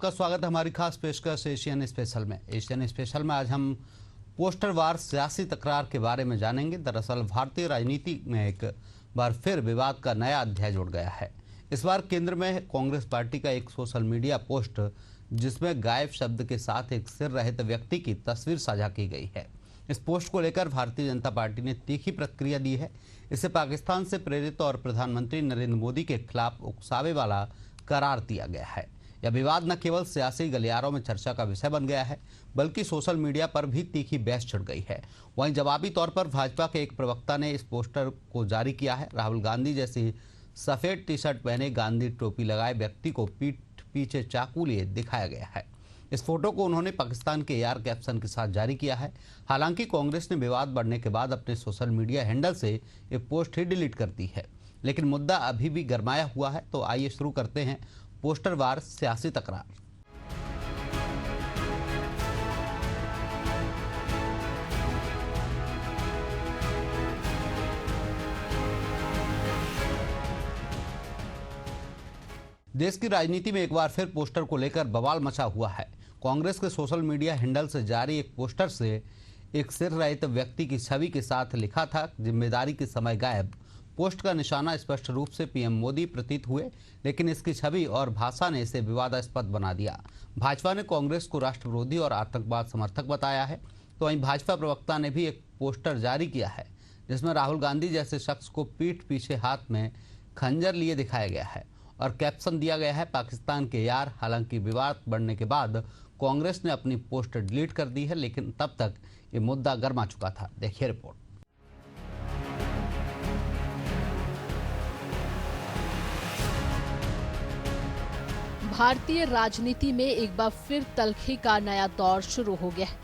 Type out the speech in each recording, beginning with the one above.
आपका स्वागत है हमारी खास पेशकश एशियन स्पेशल में। एशियन स्पेशल में आज हम पोस्टरवार सियासी तकरार के बारे में जानेंगे। दरअसल भारतीय राजनीति में एक बार फिर विवाद का नया अध्याय जुड़ गया है। इस बार केंद्र में कांग्रेस पार्टी का एक सोशल मीडिया पोस्ट जिसमें गायब शब्द के साथ एक सिर रहित व्यक्ति की तस्वीर साझा की गई है। इस पोस्ट को लेकर भारतीय जनता पार्टी ने तीखी प्रतिक्रिया दी है। इसे पाकिस्तान से प्रेरित और प्रधानमंत्री नरेंद्र मोदी के खिलाफ उकसावे वाला करार दिया गया है। यह विवाद न केवल सियासी गलियारों में चर्चा का विषय बन गया है, बल्कि सोशल मीडिया पर भी तीखी बहस छिड़ गई है। वहीं जवाबी तौर पर भाजपा के एक प्रवक्ता ने इस पोस्टर को जारी किया है। राहुल गांधी जैसी सफेद टी शर्ट पहने गांधी टोपी लगाए व्यक्ति को पीठ पीछे चाकू लिए दिखाया गया है। इस फोटो को उन्होंने पाकिस्तान के यार कैप्शन के साथ जारी किया है। हालांकि कांग्रेस ने विवाद बढ़ने के बाद अपने सोशल मीडिया हैंडल से ये पोस्ट ही डिलीट कर दी है, लेकिन मुद्दा अभी भी गरमाया हुआ है। तो आइए शुरू करते हैं पोस्टरवार सियासी तकरार। देश की राजनीति में एक बार फिर पोस्टर को लेकर बवाल मचा हुआ है। कांग्रेस के सोशल मीडिया हैंडल से जारी एक पोस्टर से एक सिर रहित व्यक्ति की छवि के साथ लिखा था, जिम्मेदारी के समय गायब। पोस्ट का निशाना स्पष्ट रूप से पीएम मोदी प्रतीत हुए, लेकिन इसकी छवि और भाषा ने इसे विवादास्पद बना दिया। भाजपा ने कांग्रेस को राष्ट्र विरोधी और आतंकवाद समर्थक बताया है। तो वहीं भाजपा प्रवक्ता ने भी एक पोस्टर जारी किया है, जिसमें राहुल गांधी जैसे शख्स को पीठ पीछे हाथ में खंजर लिए दिखाया गया है और कैप्शन दिया गया है, पाकिस्तान के यार। हालांकि विवाद बढ़ने के बाद कांग्रेस ने अपनी पोस्ट डिलीट कर दी है, लेकिन तब तक ये मुद्दा गर्मा चुका था। देखिए रिपोर्ट। भारतीय राजनीति में एक बार फिर तल्खी का नया दौर शुरू हो गया है।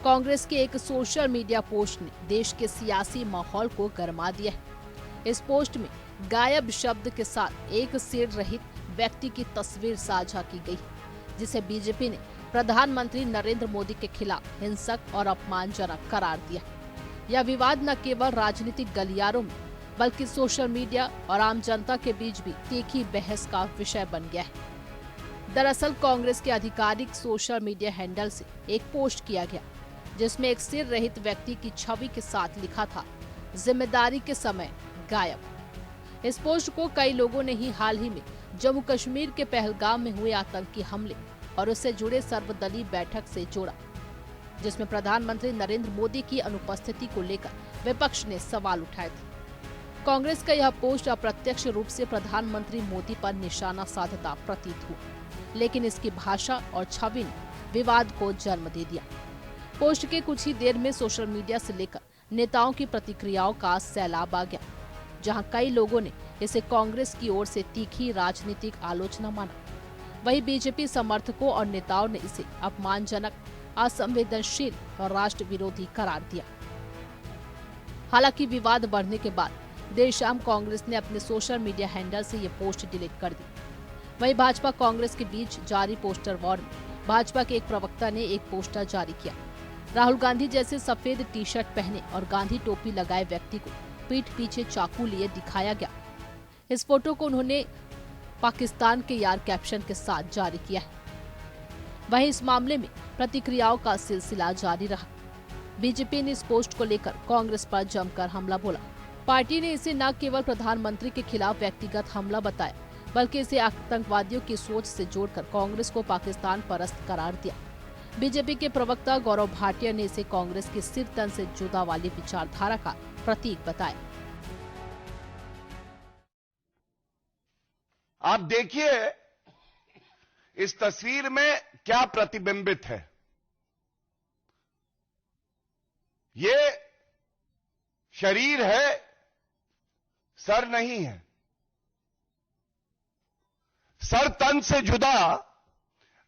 कांग्रेस के एक सोशल मीडिया पोस्ट ने देश के सियासी माहौल को गरमा दिया है। इस पोस्ट में गायब शब्द के साथ एक सिर रहित व्यक्ति की तस्वीर साझा की गई, जिसे बीजेपी ने प्रधानमंत्री नरेंद्र मोदी के खिलाफ हिंसक और अपमानजनक करार दिया। यह विवाद न केवल राजनीतिक गलियारों में बल्कि सोशल मीडिया और आम जनता के बीच भी तीखी बहस का विषय बन गया है। दरअसल कांग्रेस के आधिकारिक सोशल मीडिया हैंडल से एक पोस्ट किया गया, जिसमें एक सिर रहित व्यक्ति की छवि के साथ लिखा था, जिम्मेदारी के समय गायब। इस पोस्ट को कई लोगों ने ही हाल ही में जम्मू कश्मीर के पहलगाम में हुए आतंकी हमले और उससे जुड़े सर्वदलीय बैठक से जोड़ा, जिसमें प्रधानमंत्री नरेंद्र मोदी की अनुपस्थिति को लेकर विपक्ष ने सवाल उठाए थे। कांग्रेस का यह पोस्ट अप्रत्यक्ष रूप से प्रधानमंत्री मोदी पर निशाना साधता प्रतीत हुआ, लेकिन इसकी भाषा और छवि ने विवाद को जन्म दे दिया। पोस्ट के कुछ ही देर में सोशल मीडिया से लेकर नेताओं की प्रतिक्रियाओं का सैलाब आ गया, जहां कई लोगों ने इसे कांग्रेस की ओर से तीखी राजनीतिक आलोचना माना। वहीं बीजेपी समर्थकों और नेताओं ने इसे अपमानजनक, असंवेदनशील और राष्ट्र विरोधी करार दिया। हालांकि विवाद बढ़ने के बाद देर शाम कांग्रेस ने अपने सोशल मीडिया हैंडल से ये पोस्ट डिलीट कर दी। वहीं भाजपा कांग्रेस के बीच जारी पोस्टर वॉर में भाजपा के एक प्रवक्ता ने एक पोस्टर जारी किया। राहुल गांधी जैसे सफेद टी शर्ट पहने और गांधी टोपी लगाए व्यक्ति को पीठ पीछे चाकू लिए दिखाया गया। इस फोटो को उन्होंने पाकिस्तान के यार कैप्शन के साथ जारी किया है। वहीं इस मामले में प्रतिक्रियाओं का सिलसिला जारी रहा। बीजेपी ने इस पोस्ट को लेकर कांग्रेस पर जमकर हमला बोला। पार्टी ने इसे न केवल प्रधानमंत्री के खिलाफ व्यक्तिगत हमला बताया, बल्कि इसे आतंकवादियों की सोच से जोड़कर कांग्रेस को पाकिस्तान परस्त करार दिया। बीजेपी के प्रवक्ता गौरव भाटिया ने इसे कांग्रेस के सिर तन से जुदा वाली विचारधारा का प्रतीक बताया। आप देखिए इस तस्वीर में क्या प्रतिबिंबित है। ये शरीर है, सर नहीं है। सर तन से जुदा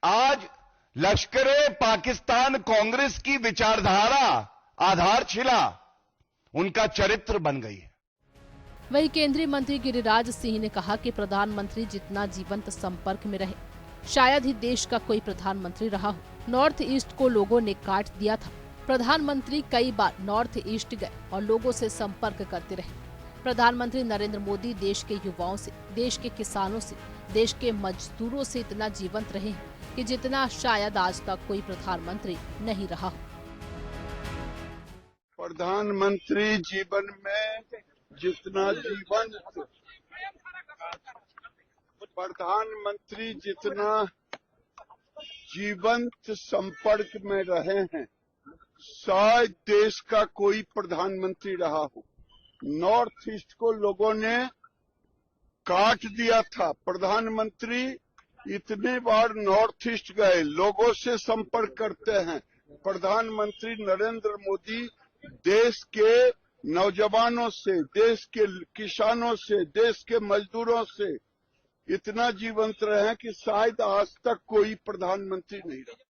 आज लश्करे पाकिस्तान कांग्रेस की विचारधारा आधारशिला उनका चरित्र बन गई है। वहीं केंद्रीय मंत्री गिरिराज सिंह ने कहा कि प्रधानमंत्री जितना जीवंत संपर्क में रहे, शायद ही देश का कोई प्रधानमंत्री रहा हो। नॉर्थ ईस्ट को लोगों ने काट दिया था। प्रधानमंत्री कई बार नॉर्थ ईस्ट गए और लोगों से संपर्क करते रहे। प्रधानमंत्री नरेंद्र मोदी देश के युवाओं से, देश के किसानों से, देश के मजदूरों से इतना जीवंत रहे हैं कि जितना शायद आज तक कोई प्रधानमंत्री नहीं रहा हो। प्रधानमंत्री जीवन में जितना प्रधानमंत्री जितना जीवंत संपर्क में रहे हैं, शायद देश का कोई प्रधानमंत्री रहा हो। नॉर्थ ईस्ट को लोगों ने काट दिया था। प्रधानमंत्री इतने बार नॉर्थ ईस्ट गए, लोगों से संपर्क करते हैं। प्रधानमंत्री नरेंद्र मोदी देश के नौजवानों से, देश के किसानों से, देश के मजदूरों से इतना जीवंत रहे हैं कि शायद आज तक कोई प्रधानमंत्री नहीं रहा।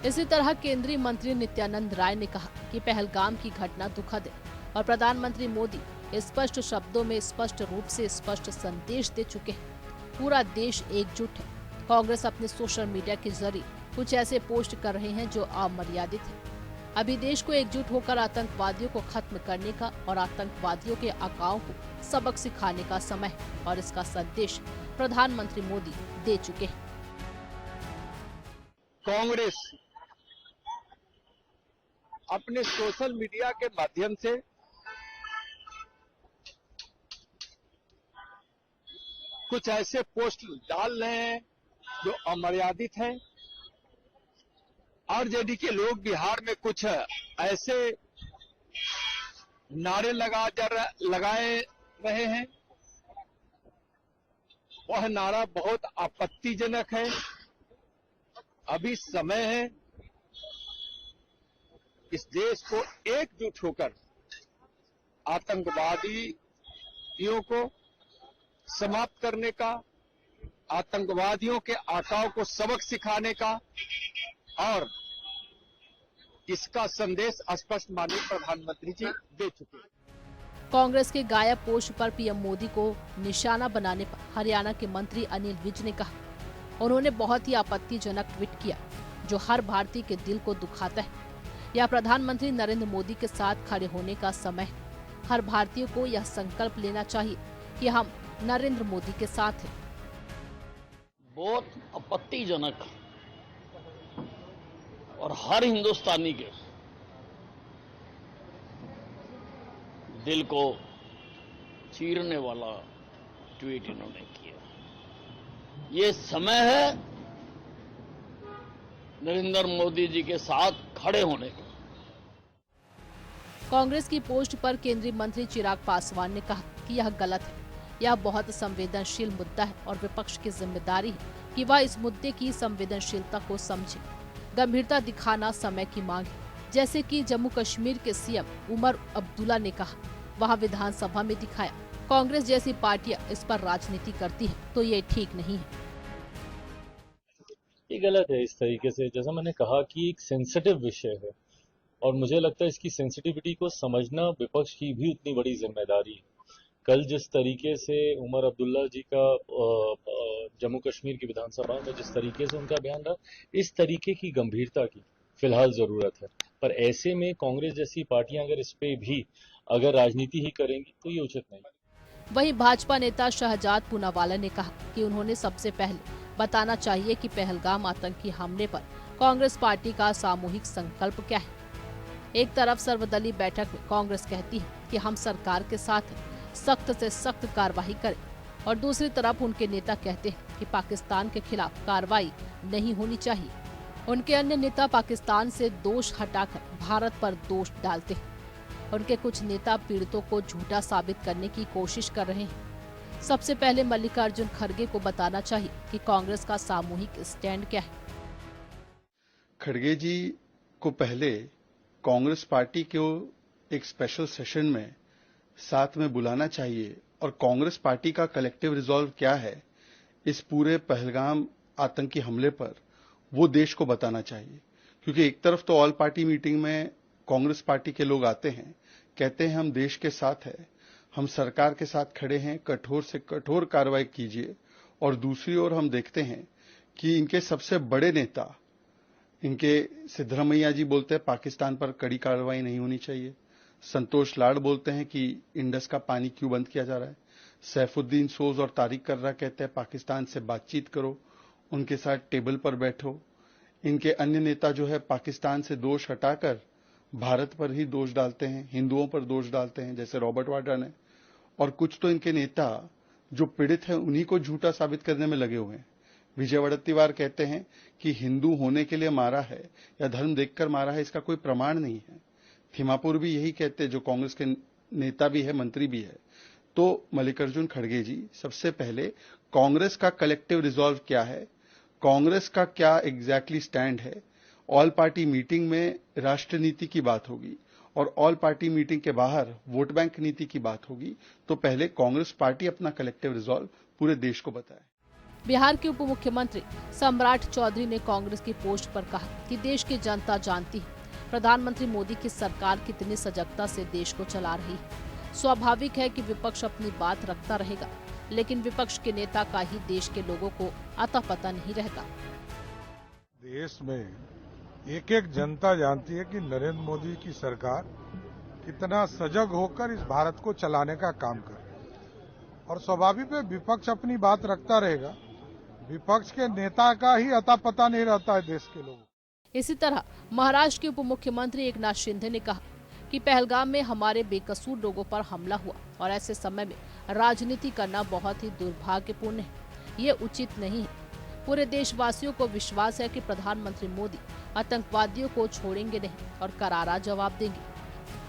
इसी तरह केंद्रीय मंत्री नित्यानंद राय ने कहा कि पहलगाम की घटना दुखद है और प्रधानमंत्री मोदी स्पष्ट शब्दों में स्पष्ट रूप से स्पष्ट संदेश दे चुके हैं। पूरा देश एकजुट है। कांग्रेस अपने सोशल मीडिया के जरिए कुछ ऐसे पोस्ट कर रहे हैं जो अमर्यादित है। अभी देश को एकजुट होकर आतंकवादियों को खत्म करने का और आतंकवादियों के आकाओं को सबक सिखाने का समय है और इसका संदेश प्रधानमंत्री मोदी दे चुके हैं। कांग्रेस अपने सोशल मीडिया के माध्यम से कुछ ऐसे पोस्ट डाल रहे हैं जो अमर्यादित है। आरजेडी के लोग बिहार में कुछ ऐसे नारे लगाए रहे हैं, वह नारा बहुत आपत्तिजनक है। अभी समय है इस देश को एकजुट होकर आतंकवादियों को समाप्त करने का, आतंकवादियों के आकाओं को सबक सिखाने का और इसका संदेश स्पष्ट माननीय प्रधानमंत्री जी दे चुके हैं। कांग्रेस के गायब पोस्ट पर पीएम मोदी को निशाना बनाने पर हरियाणा के मंत्री अनिल विज ने कहा, उन्होंने बहुत ही आपत्तिजनक ट्वीट किया जो हर भारतीय के दिल को दुखाता है। यह प्रधानमंत्री नरेंद्र मोदी के साथ खड़े होने का समय है। हर भारतीय को यह संकल्प लेना चाहिए कि हम नरेंद्र मोदी के साथ हैं। बहुत आपत्तिजनक और हर हिंदुस्तानी के दिल को चीरने वाला ट्वीट इन्होंने किया। ये समय है नरेंद्र मोदी जी के साथ खड़े होने का। कांग्रेस की पोस्ट पर केंद्रीय मंत्री चिराग पासवान ने कहा कि यह गलत है। यह बहुत संवेदनशील मुद्दा है और विपक्ष की जिम्मेदारी है कि वह इस मुद्दे की संवेदनशीलता को समझे। गंभीरता दिखाना समय की मांग है। जैसे कि जम्मू कश्मीर के सीएम उमर अब्दुल्ला ने कहा, वहां विधानसभा में दिखाया। कांग्रेस जैसी पार्टियां इस पर राजनीति करती है तो ये ठीक नहीं है। ये गलत है। इस तरीके से, जैसा मैंने कहा कि एक सेंसिटिव विषय है और मुझे लगता है इसकी सेंसिटिविटी को समझना विपक्ष की भी उतनी बड़ी जिम्मेदारी है। कल जिस तरीके से उमर अब्दुल्ला जी का जम्मू कश्मीर की विधानसभा में जिस तरीके से उनका बयान रहा, इस तरीके की गंभीरता की फिलहाल जरूरत है। पर ऐसे में कांग्रेस जैसी पार्टियां अगर इस पे भी अगर राजनीति ही करेंगी तो ये उचित नहीं। वहीं भाजपा नेता शहजाद पूनावाला ने कहा कि उन्होंने सबसे पहले बताना चाहिए कि पहलगाम आतंकी हमले पर कांग्रेस पार्टी का सामूहिक संकल्प क्या है। एक तरफ सर्वदलीय बैठक में कांग्रेस कहती है कि हम सरकार के साथ सख्त से सख्त कार्रवाई करें और दूसरी तरफ उनके नेता कहते हैं कि पाकिस्तान के खिलाफ कार्रवाई नहीं होनी चाहिए। उनके अन्य नेता पाकिस्तान से दोष हटाकर भारत पर दोष डालते हैं। उनके कुछ नेता पीड़ितों को झूठा साबित करने की कोशिश कर रहे हैं। सबसे पहले मल्लिकार्जुन खड़गे को बताना चाहिए कि कांग्रेस का सामूहिक स्टैंड क्या है। खड़गे जी को पहले कांग्रेस पार्टी को एक स्पेशल सेशन में साथ में बुलाना चाहिए और कांग्रेस पार्टी का कलेक्टिव रिजॉल्व क्या है इस पूरे पहलगाम आतंकी हमले पर, वो देश को बताना चाहिए। क्योंकि एक तरफ तो ऑल पार्टी मीटिंग में कांग्रेस पार्टी के लोग आते हैं, कहते हैं हम देश के साथ हैं, हम सरकार के साथ खड़े हैं, कठोर से कठोर कार्रवाई कीजिए। और दूसरी ओर हम देखते हैं कि इनके सबसे बड़े नेता, इनके सिद्धरामैया जी बोलते हैं पाकिस्तान पर कड़ी कार्रवाई नहीं होनी चाहिए। संतोष लाड बोलते हैं कि इंडस का पानी क्यों बंद किया जा रहा है। सैफुद्दीन सोज और तारिक कर्रा कहते हैं पाकिस्तान से बातचीत करो। उनके साथ टेबल पर बैठो। इनके अन्य नेता जो है पाकिस्तान से दोष हटाकर भारत पर ही दोष डालते हैं, हिंदुओं पर दोष डालते हैं, जैसे रॉबर्ट वाड्रा ने। और कुछ तो इनके नेता जो पीड़ित हैं उन्हीं को झूठा साबित करने में लगे हुए हैं। विजय वड़त्तीवार कहते हैं कि हिंदू होने के लिए मारा है या धर्म देखकर मारा है, इसका कोई प्रमाण नहीं है। थिमापुर भी यही कहते हैं, जो कांग्रेस के नेता भी है, मंत्री भी है। तो मल्लिकार्जुन खड़गे जी, सबसे पहले कांग्रेस का कलेक्टिव रिजॉल्व क्या है, कांग्रेस का क्या एग्जैक्टली स्टैंड है। ऑल पार्टी मीटिंग में राष्ट्र नीति की बात होगी और ऑल पार्टी मीटिंग के बाहर वोट बैंक नीति की बात होगी। तो पहले कांग्रेस पार्टी अपना कलेक्टिव रिजॉल्व पूरे देश को बताए। बिहार के उप मुख्यमंत्री सम्राट चौधरी ने कांग्रेस की पोस्ट पर कहा कि देश की जनता जानती है प्रधानमंत्री मोदी की सरकार कितनी सजगता से देश को चला रही है। स्वाभाविक है कि विपक्ष अपनी बात रखता रहेगा, लेकिन विपक्ष के नेता का ही देश के लोगों को अता पता नहीं रहता। देश में एक एक जनता जानती है कि नरेंद्र मोदी की सरकार कितना सजग होकर इस भारत को चलाने का काम कर रही है। और स्वाभाविक है विपक्ष अपनी बात रखता रहेगा, विपक्ष के नेता का ही अता पता नहीं रहता है देश के लोगों। इसी तरह महाराष्ट्र के उप मुख्यमंत्री एकनाथ शिंदे ने कहा कि पहलगाम में हमारे बेकसूर लोगों पर हमला हुआ और ऐसे समय में राजनीति करना बहुत ही दुर्भाग्यपूर्ण है, ये उचित नहीं है। पूरे देशवासियों को विश्वास है कि प्रधानमंत्री मोदी आतंकवादियों को छोड़ेंगे नहीं और करारा जवाब देंगे।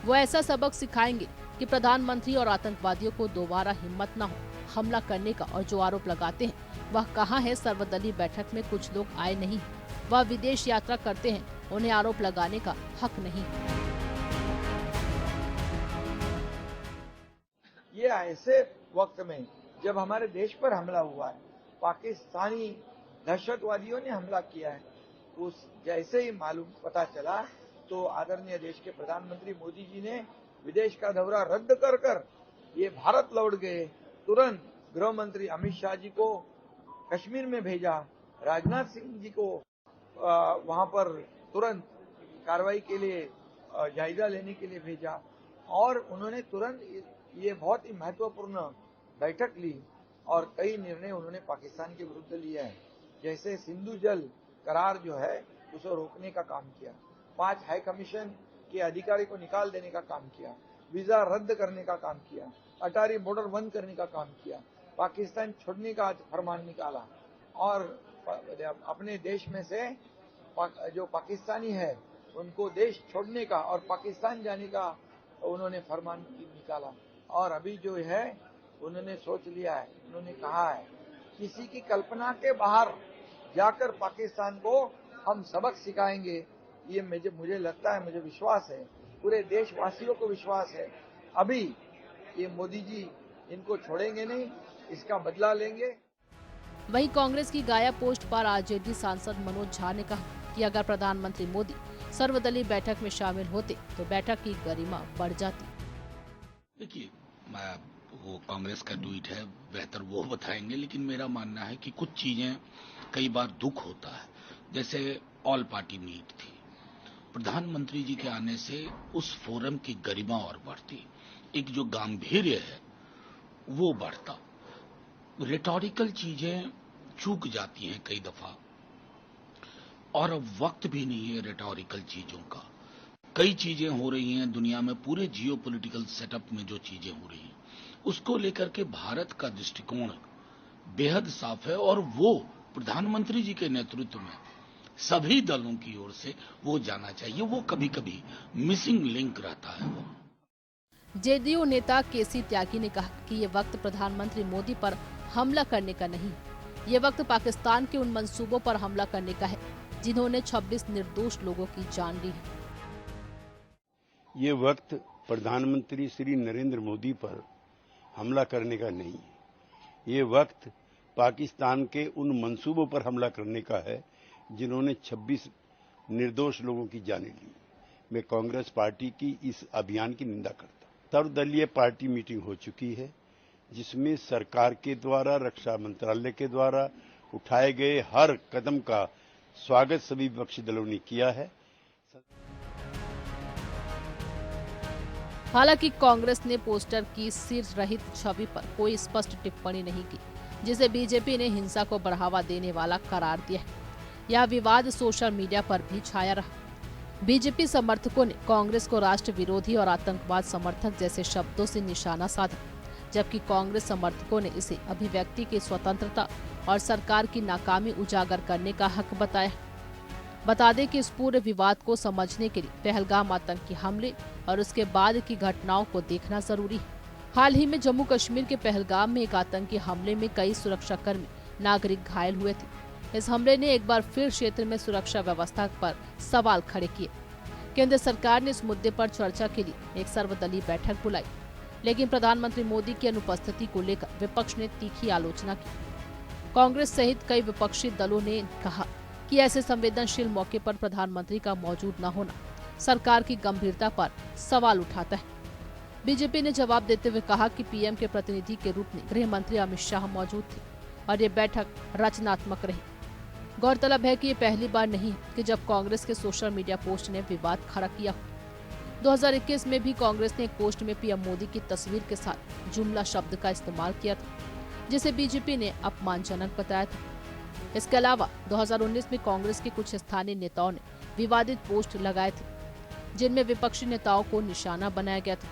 वो ऐसा सबक सिखाएंगे कि प्रधानमंत्री और आतंकवादियों को दोबारा हिम्मत न हो हमला करने का। और जो आरोप लगाते हैं वह कहाँ है, सर्वदलीय बैठक में कुछ लोग आए नहीं, वह विदेश यात्रा करते हैं, उन्हें आरोप लगाने का हक नहीं। ये ऐसे वक्त में जब हमारे देश पर हमला हुआ है, पाकिस्तानी दहशतवादियों ने हमला किया है, उस जैसे ही मालूम पता चला तो आदरणीय देश के प्रधानमंत्री मोदी जी ने विदेश का दौरा रद्द कर ये भारत लौट गए। तुरंत गृह मंत्री अमित शाह जी को कश्मीर में भेजा, राजनाथ सिंह जी को वहां पर तुरंत कार्रवाई के लिए जायजा लेने के लिए भेजा और उन्होंने तुरंत ये बहुत ही महत्वपूर्ण बैठक ली और कई निर्णय उन्होंने पाकिस्तान के विरुद्ध लिए हैं। जैसे सिंधु जल करार जो है उसे रोकने का काम किया, 5 हाई कमीशन के अधिकारी को निकाल देने का काम किया, वीजा रद्द करने का काम किया, अटारी बॉर्डर बंद करने का काम किया, पाकिस्तान छोड़ने का फरमान निकाला और अपने देश में से जो पाकिस्तानी है उनको देश छोड़ने का और पाकिस्तान जाने का उन्होंने फरमान निकाला। और अभी जो है उन्होंने सोच लिया है, उन्होंने कहा है किसी की कल्पना के बाहर जाकर पाकिस्तान को हम सबक सिखाएंगे। ये मुझे लगता है, मुझे विश्वास है, पूरे देशवासियों को विश्वास है, अभी ये मोदी जी इनको छोड़ेंगे नहीं, इसका बदला लेंगे। वहीं कांग्रेस की गायब पोस्ट पर आरजेडी सांसद मनोज झा ने कहा कि अगर प्रधानमंत्री मोदी सर्वदलीय बैठक में शामिल होते तो बैठक की गरिमा बढ़ जाती। देखिए, वो कांग्रेस का ट्वीट है, बेहतर वो बताएंगे, लेकिन मेरा मानना है कि कुछ चीजें कई बार दुख होता है। जैसे ऑल पार्टी मीट थी, प्रधानमंत्री जी के आने से उस फोरम की गरिमा और बढ़ती, एक जो गांभीर्य है वो बढ़ता। रिटोरिकल चीजें चूक जाती हैं कई दफा और अब वक्त भी नहीं है रिटोरिकल चीजों का। कई चीजें हो रही हैं दुनिया में, पूरे जियोपॉलिटिकल सेटअप में जो चीजें हो रही हैं उसको लेकर के भारत का दृष्टिकोण बेहद साफ है और वो प्रधानमंत्री जी के नेतृत्व में सभी दलों की ओर से वो जाना चाहिए। वो कभी कभी मिसिंग लिंक रहता है। वो जेडीयू नेता केसी त्यागी ने कहा कि ये वक्त प्रधानमंत्री मोदी पर हमला करने का नहीं, ये वक्त पाकिस्तान के उन मंसूबों पर हमला करने का है जिन्होंने 26 निर्दोष लोगों की जान ली है। ये वक्त प्रधानमंत्री श्री नरेंद्र मोदी पर हमला करने का नहीं है, ये वक्त पाकिस्तान के उन मंसूबों पर हमला करने का है जिन्होंने 26 निर्दोष लोगों की जानें ली। मैं कांग्रेस पार्टी की इस अभियान की निंदा करता हूं। सर्वदलीय पार्टी मीटिंग हो चुकी है जिसमें सरकार के द्वारा, रक्षा मंत्रालय के द्वारा उठाए गए हर कदम का स्वागत सभी विपक्षी दलों ने किया है। हालांकि कांग्रेस ने पोस्टर की सिर रहित छवि पर कोई स्पष्ट टिप्पणी नहीं की। जिसे बीजेपी ने हिंसा को बढ़ावा देने वाला करार दिया। यह विवाद सोशल मीडिया पर भी छाया रहा। बीजेपी समर्थकों ने कांग्रेस को राष्ट्र विरोधी और आतंकवाद समर्थक जैसे शब्दों से निशाना साधा, जबकि कांग्रेस समर्थकों ने इसे अभिव्यक्ति की स्वतंत्रता और सरकार की नाकामी उजागर करने का हक बताया। बता दें कि इस पूरे विवाद को समझने के लिए पहलगाम आतंकी हमले और उसके बाद की घटनाओं को देखना जरूरी है। हाल ही में जम्मू कश्मीर के पहलगाम में एक आतंकी हमले में कई सुरक्षाकर्मी नागरिक घायल हुए थे। इस हमले ने एक बार फिर क्षेत्र में सुरक्षा व्यवस्था पर सवाल खड़े किए। केंद्र सरकार ने इस मुद्दे पर चर्चा के लिए एक सर्वदलीय बैठक बुलाई, लेकिन प्रधानमंत्री मोदी की अनुपस्थिति को लेकर विपक्ष ने तीखी आलोचना की। कांग्रेस सहित कई विपक्षी दलों ने कहा कि ऐसे संवेदनशील मौके पर प्रधानमंत्री का मौजूद न होना सरकार की गंभीरता पर सवाल उठाता है। बीजेपी ने जवाब देते हुए कहा कि पीएम के प्रतिनिधि के रूप में गृह मंत्री अमित शाह मौजूद थे और ये बैठक रचनात्मक रही। गौरतलब है कि ये पहली बार नहीं है कि जब कांग्रेस के सोशल मीडिया पोस्ट ने विवाद खड़ा किया। 2021 में भी कांग्रेस ने एक पोस्ट में पीएम मोदी की तस्वीर के साथ जुमला शब्द का इस्तेमाल किया था, जिसे बीजेपी ने अपमानजनक बताया था। इसके अलावा 2019 में कांग्रेस के कुछ स्थानीय नेताओं ने विवादित पोस्ट लगाए थे, जिनमें विपक्षी नेताओं को निशाना बनाया गया था।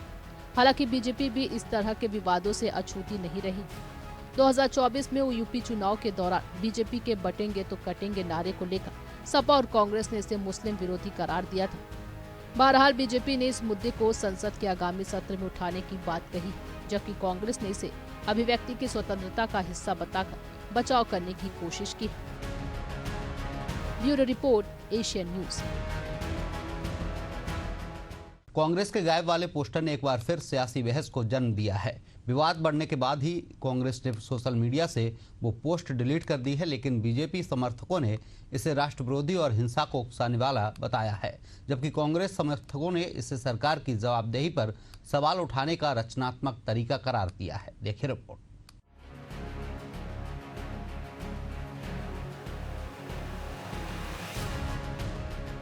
हालांकि बीजेपी भी इस तरह के विवादों से अछूती नहीं रही। 2024 में यूपी चुनाव के दौरान बीजेपी के बटेंगे तो कटेंगे नारे को लेकर सपा और कांग्रेस ने इसे मुस्लिम विरोधी करार दिया था। बहरहाल बीजेपी ने इस मुद्दे को संसद के आगामी सत्र में उठाने की बात कही, जबकि कांग्रेस ने इसे अभिव्यक्ति की स्वतंत्रता का हिस्सा बताकर बचाव करने की कोशिश की। Bureau report, Asian news. Congress के गायब वाले पोस्टर ने एक बार फिर सियासी बहस को जन्म दिया है। विवाद बढ़ने के बाद ही कांग्रेस ने सोशल मीडिया से वो पोस्ट डिलीट कर दी है, लेकिन बीजेपी समर्थकों ने इसे राष्ट्र विरोधी और हिंसा को उकसाने वाला बताया है, जबकि कांग्रेस समर्थकों ने इसे सरकार की जवाबदेही पर सवाल उठाने का रचनात्मक तरीका करार दिया है। देखिए रिपोर्ट।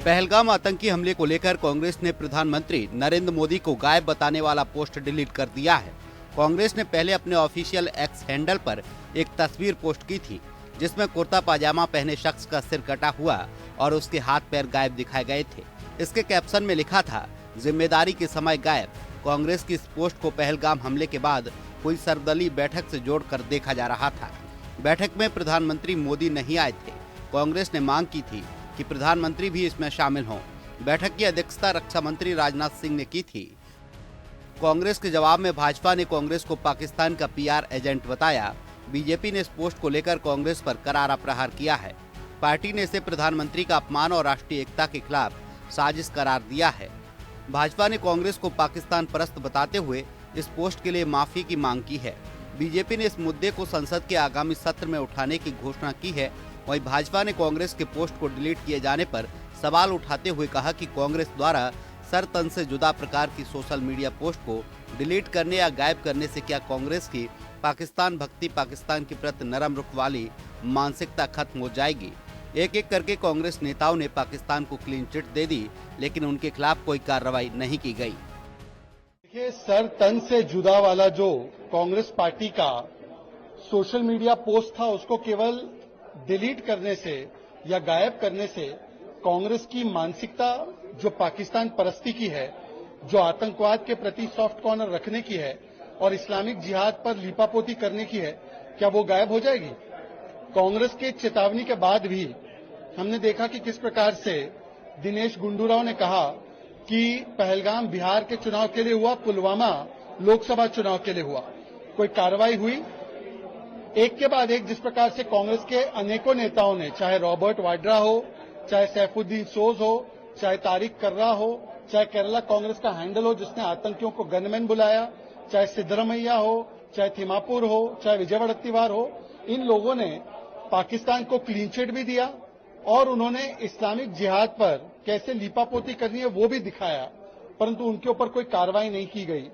पहलगाम आतंकी हमले को लेकर कांग्रेस ने प्रधानमंत्री नरेंद्र मोदी को गायब बताने वाला पोस्ट डिलीट कर दिया है। कांग्रेस ने पहले अपने ऑफिशियल एक्स हैंडल पर एक तस्वीर पोस्ट की थी, जिसमें कुर्ता पाजामा पहने शख्स का सिर कटा हुआ और उसके हाथ पैर गायब दिखाए गए थे। इसके कैप्शन में लिखा था, जिम्मेदारी के समय गायब। कांग्रेस की इस पोस्ट को पहलगाम हमले के बाद कोई सर्वदलीय बैठक से जोड़कर देखा जा रहा था। बैठक में प्रधानमंत्री मोदी नहीं आए थे। कांग्रेस ने मांग की थी कि प्रधानमंत्री भी इसमें शामिल हों। बैठक की अध्यक्षता रक्षा मंत्री राजनाथ सिंह ने की थी। कांग्रेस के जवाब में भाजपा ने कांग्रेस को पाकिस्तान का पीआर एजेंट बताया। बीजेपी ने इस पोस्ट को लेकर कांग्रेस पर करारा प्रहार किया है। पार्टी ने इसे प्रधानमंत्री का अपमान और राष्ट्रीय एकता के खिलाफ साजिश करार दिया है। भाजपा ने कांग्रेस को पाकिस्तान परस्त बताते हुए इस पोस्ट के लिए माफी की मांग की है। बीजेपी ने इस मुद्दे को संसद के आगामी सत्र में उठाने की घोषणा की है। वहीं भाजपा ने कांग्रेस के पोस्ट को डिलीट किए जाने पर सवाल उठाते हुए कहा कि कांग्रेस द्वारा सर तन से जुदा प्रकार की सोशल मीडिया पोस्ट को डिलीट करने या गायब करने से क्या कांग्रेस की पाकिस्तान भक्ति, पाकिस्तान के प्रति नरम रुख वाली मानसिकता खत्म हो जाएगी। एक एक करके कांग्रेस नेताओं ने पाकिस्तान को क्लीन चिट दे दी, लेकिन उनके खिलाफ कोई कार्रवाई नहीं की गई। देखिए, सर तन से जुदा वाला जो कांग्रेस पार्टी का सोशल मीडिया पोस्ट था, उसको केवल डिलीट करने से या गायब करने से कांग्रेस की मानसिकता जो पाकिस्तान परस्ती की है, जो आतंकवाद के प्रति सॉफ्ट कॉर्नर रखने की है और इस्लामिक जिहाद पर लीपापोती करने की है, क्या वो गायब हो जाएगी? कांग्रेस के चेतावनी के बाद भी हमने देखा कि किस प्रकार से दिनेश गुंडू राव ने कहा कि पहलगाम बिहार के चुनाव के लिए हुआ, पुलवामा लोकसभा चुनाव के लिए हुआ। कोई कार्रवाई हुई? एक के बाद एक जिस प्रकार से कांग्रेस के अनेकों नेताओं ने, चाहे रॉबर्ट वाड्रा हो, चाहे सैफुद्दीन सोज हो, चाहे तारिक कर्रा हो, चाहे केरला कांग्रेस का हैंडल हो जिसने आतंकियों को गनमैन बुलाया, चाहे सिद्धरमैया हो, चाहे थिमापुर हो, चाहे विजय वड़त्तीवार हो, इन लोगों ने पाकिस्तान को क्लीन चिट भी दिया और उन्होंने इस्लामिक जिहाद पर कैसे लीपापोती करनी है वो भी दिखाया, परंतु उनके ऊपर कोई कार्रवाई नहीं की गई।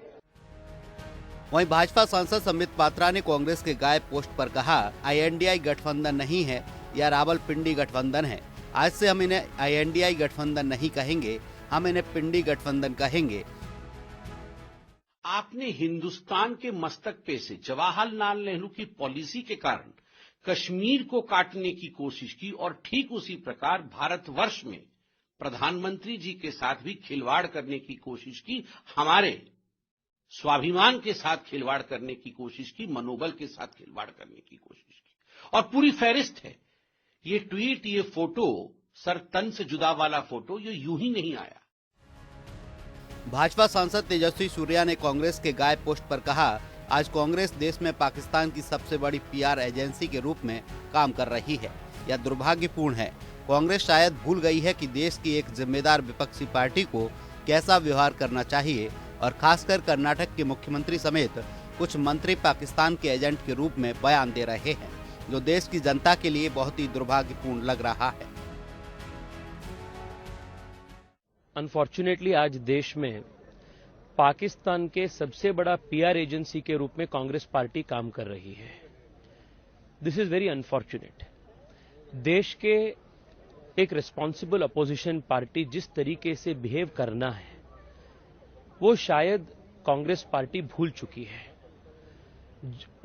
वहीं भाजपा सांसद संबित पात्रा ने कांग्रेस के गायब पोस्ट पर कहा, INDI गठबंधन नहीं है, यह रावलपिंडी गठबंधन है। आज से हम इन्हें INDI गठबंधन नहीं कहेंगे, हम इन्हें पिंडी गठबंधन कहेंगे। आपने हिंदुस्तान के मस्तक पे से जवाहरलाल नेहरू की पॉलिसी के कारण कश्मीर को काटने की कोशिश की और ठीक उसी प्रकार भारतवर्ष में प्रधानमंत्री जी के साथ भी खिलवाड़ करने की कोशिश की, हमारे स्वाभिमान के साथ खिलवाड़ करने की कोशिश की, मनोबल के साथ खिलवाड़ करने की कोशिश की। और पूरी फहरिस्त है। ये ट्वीट, ये फोटो, सर तन से जुदा वाला फोटो, ये यूं ही नहीं आया। भाजपा सांसद तेजस्वी सूर्या ने कांग्रेस के गायब पोस्ट पर कहा, आज कांग्रेस देश में पाकिस्तान की सबसे बड़ी पीआर एजेंसी के रूप में काम कर रही है। यह दुर्भाग्यपूर्ण है। कांग्रेस शायद भूल गई है कि देश की एक जिम्मेदार विपक्षी पार्टी को कैसा व्यवहार करना चाहिए और खासकर कर्नाटक के मुख्यमंत्री समेत कुछ मंत्री पाकिस्तान के एजेंट के रूप में बयान दे रहे हैं, जो देश की जनता के लिए बहुत ही दुर्भाग्यपूर्ण लग रहा है। अनफॉर्चुनेटली आज देश में पाकिस्तान के सबसे बड़ा पीआर एजेंसी के रूप में कांग्रेस पार्टी काम कर रही है। This is very unfortunate. देश के एक रिस्पॉन्सिबल अपोजिशन पार्टी जिस तरीके से बिहेव करना है वो शायद कांग्रेस पार्टी भूल चुकी है।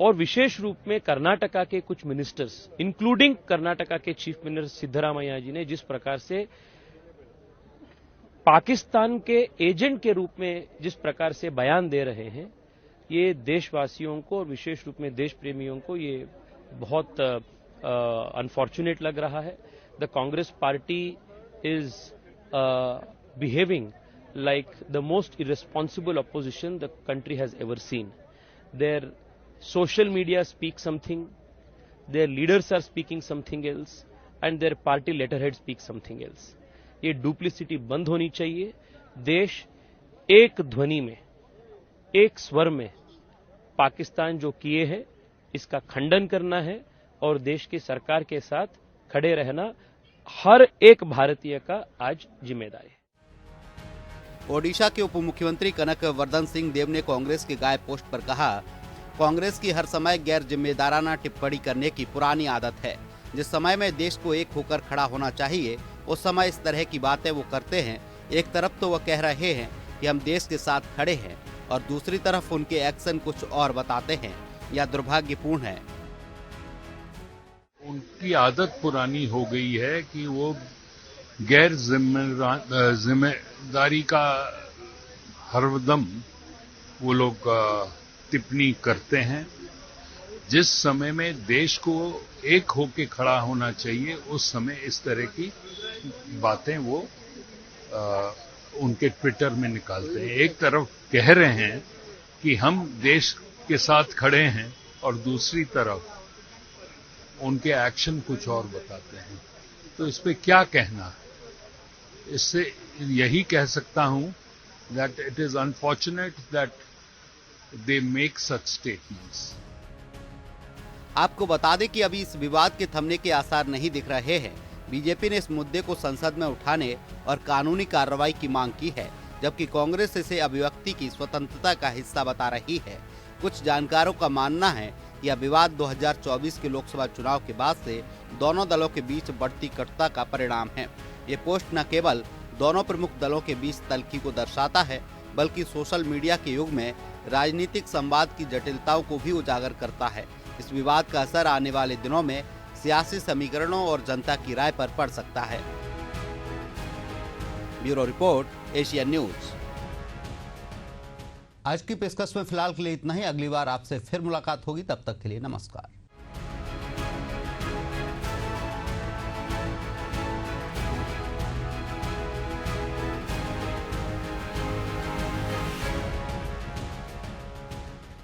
और विशेष रूप में कर्नाटका के कुछ मिनिस्टर्स, इंक्लूडिंग कर्नाटका के चीफ मिनिस्टर सिद्धरामैया जी ने जिस प्रकार से पाकिस्तान के एजेंट के रूप में जिस प्रकार से बयान दे रहे हैं, ये देशवासियों को और विशेष रूप में देश प्रेमियों को ये बहुत अनफॉर्चुनेट लग रहा है। The Congress party is behaving like the most irresponsible opposition the country has ever seen. Their social media speaks something, their leaders are speaking something else, and their party letterhead speaks something else. ये duplicity बंद होनी चाहिए। देश एक ध्वनि में, एक स्वर में पाकिस्तान जो किए हैं इसका खंडन करना है और देश की सरकार के साथ खड़े रहना हर एक भारतीय का आज जिम्मेदारी है। ओडिशा के उप मुख्यमंत्री कनक वर्धन सिंह देव ने कांग्रेस के गायब पोस्ट पर कहा, कांग्रेस की हर समय गैर जिम्मेदाराना टिप्पणी करने की पुरानी आदत है। जिस समय में देश को एक होकर खड़ा होना चाहिए उस समय इस तरह की बातें वो करते हैं। एक तरफ तो वो कह रहे हैं कि हम देश के साथ खड़े हैं और दूसरी तरफ उनके एक्शन कुछ और बताते हैं। यह दुर्भाग्यपूर्ण है। उनकी आदत पुरानी हो गई है कि वो गैर जिम्मेदारी का हरदम वो लोग टिप्पणी करते हैं। जिस समय में देश को एक होके खड़ा होना चाहिए उस समय इस तरह की बातें वो उनके ट्विटर में निकालते हैं। एक तरफ कह रहे हैं कि हम देश के साथ खड़े हैं और दूसरी तरफ उनके एक्शन कुछ और बताते हैं। तो इस पे क्या कहना है? इससे यही कह सकता हूं that it is unfortunate that they make such statements. आपको बता दें कि अभी इस विवाद के थमने के आसार नहीं दिख रहे हैं। बीजेपी ने इस मुद्दे को संसद में उठाने और कानूनी कार्रवाई की मांग की है, जबकि कांग्रेस इसे अभिव्यक्ति की स्वतंत्रता का हिस्सा बता रही है। कुछ जानकारों का मानना है यह विवाद 2024 के लोकसभा चुनाव के बाद से दोनों दलों के बीच बढ़ती कटुता का परिणाम है। ये पोस्ट न केवल दोनों प्रमुख दलों के बीच तल्खी को दर्शाता है, बल्कि सोशल मीडिया के युग में राजनीतिक संवाद की जटिलताओं को भी उजागर करता है। इस विवाद का असर आने वाले दिनों में सियासी समीकरणों और जनता की राय पर पड़ सकता है। Bureau report, Asian news. आज की पेशकश में फिलहाल के लिए इतना ही। अगली बार आपसे फिर मुलाकात होगी, तब तक के लिए नमस्कार।